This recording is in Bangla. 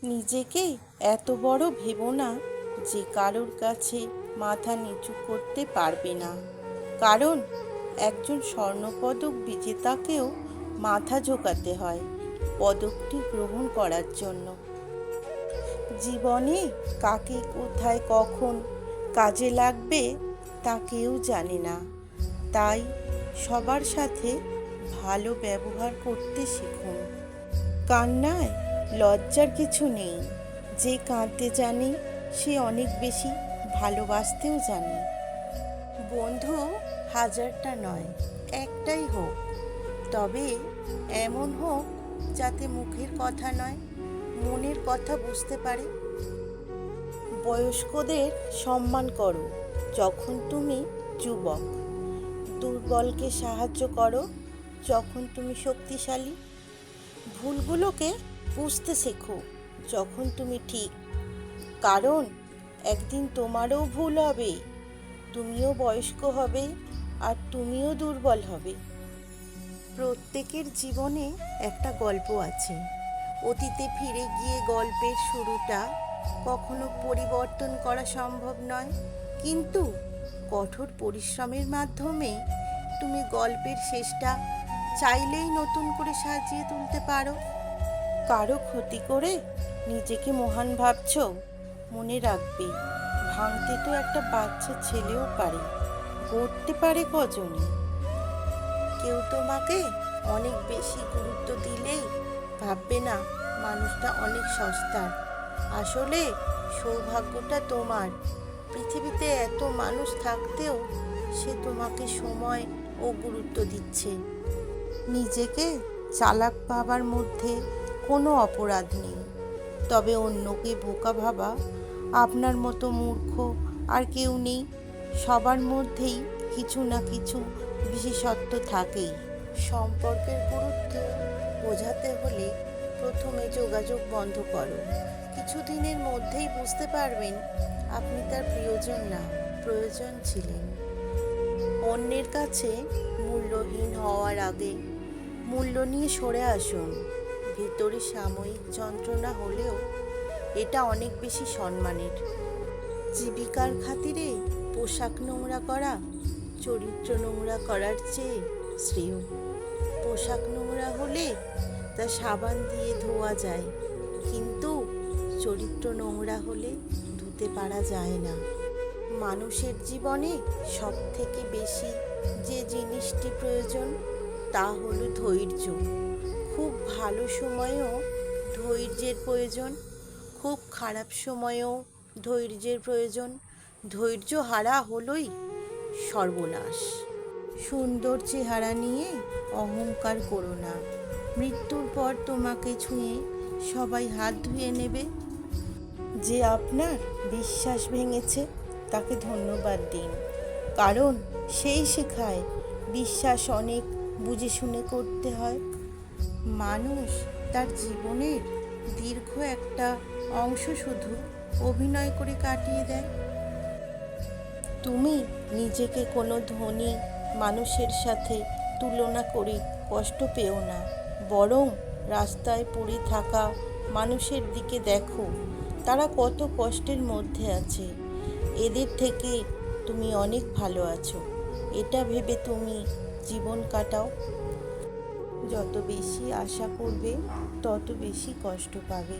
নিজেকে এত বড় ভেবো না যে কারোর কাছে মাথা নিচু করতে পারবে না। কারণ একজন স্বর্ণপদক বিজেতাকেও মাথা ঝোঁকাতে হয় পদকটি গ্রহণ করার জন্য। জীবনে কাকে কোথায় কখন কাজে লাগবে তা কেউ জানে না। তাই সবার সাথে ভালো ব্যবহার করতে শিখুন। কান্নায় লজ্জার কিছু নেই। যে কাঁদতে জানে সে অনেক বেশি ভালোবাসতেও জানে। বন্ধু হাজারটা নয়, একটাই হোক, তবে এমন হোক যাতে মুখের কথা নয়, মনের কথা বুঝতে পারে। বয়স্কদের সম্মান করো যখন তুমি যুবক। দুর্বলকে সাহায্য করো যখন তুমি শক্তিশালী। ভুলগুলোকে বুঝতে শেখো যখন তুমি ঠিক। কারণ একদিন তোমারও ভুল হবে, তুমিও বয়স্ক হবে, আর তুমিও দুর্বল হবে। প্রত্যেকের জীবনে একটা গল্প আছে। অতীতে ফিরে গিয়ে গল্পের শুরুটা কখনো পরিবর্তন করা সম্ভব নয়, কিন্তু কঠোর পরিশ্রমের মাধ্যমে তুমি গল্পের শেষটা চাইলেই নতুন করে সাজিয়ে তুলতে পারো। কারো ক্ষতি করে নিজেকে মহান ভাবছো? মনে রাখবে, ভাঙতে তো একটা বাচ্চা ছেলেও পারে, গড়তে পারে কজনই। কেউ তোমাকে অনেক বেশি গুরুত্ব দিলেই ভাববে না মানুষটা অনেক সস্তার। আসলে সৌভাগ্যটা তোমার। পৃথিবীতে এত মানুষ থাকতেও সে তোমাকে সময় ও গুরুত্ব দিচ্ছে। নিজেকে চালাক ভাবার মধ্যে কোনো অপরাধ নেই, তবে অন্যকে বোকা ভাবা, আপনার মতো মূর্খ আর কেউ নেই। সবার মধ্যেই কিছু না কিছু বিশেষত্ব থাকেই। সম্পর্কের গুরুত্ব বোঝাতে হলে প্রথমে যোগাযোগ বন্ধ করো। কিছুদিনের মধ্যেই বুঝতে পারবেন আপনি তার প্রিয়জন না, প্রয়োজন ছিলেন। অন্যের কাছে মূল্যহীন হওয়ার আগে মূল্য নিয়ে সরে আসুন। ভেতরে সাময়িক যন্ত্রণা হলেও এটা অনেক বেশি সম্মানের। জীবিকার খাতিরে পোশাক নোংরা করা চরিত্র নোংরা করার চেয়ে শ্রেয়। পোশাক নোংরা হলে তা সাবান দিয়ে ধোয়া যায়, কিন্তু চরিত্র নোংরা হলে ধুতে পারা যায় না। মানুষের জীবনে সব থেকে বেশি যে জিনিসটি প্রয়োজন তা হলো ধৈর্য। খুব ভালো সময়েও ধৈর্যের প্রয়োজন, খুব খারাপ সময়েও ধৈর্যের প্রয়োজন। ধৈর্য হারা হলোই সর্বনাশ। সুন্দর চেহারা নিয়ে অহংকার করো না। মৃত্যুর পর তোমাকে ছুঁয়ে সবাই হাত ধুয়ে নেবে। যে আপনার বিশ্বাস ভেঙেছে তাকে ধন্যবাদ দিন, কারণ সেই শেখায় বিশ্বাস অনেক বুঝে শুনে করতে হয়। মানুষ তার জীবনের দীর্ঘ একটা অংশ শুধু অভিনয় করে কাটিয়ে দেয়। তুমি নিজেকে কোনো ধনী মানুষের সাথে তুলনা করে কষ্ট পেও না, বরং রাস্তায় পড়ে থাকা মানুষের দিকে দেখো, তারা কত কষ্টের মধ্যে আছে। এদের থেকে তুমি অনেক ভালো আছো, এটা ভেবে তুমি জীবন কাটাও। যত বেশি আশা করবে তত বেশি কষ্ট পাবে।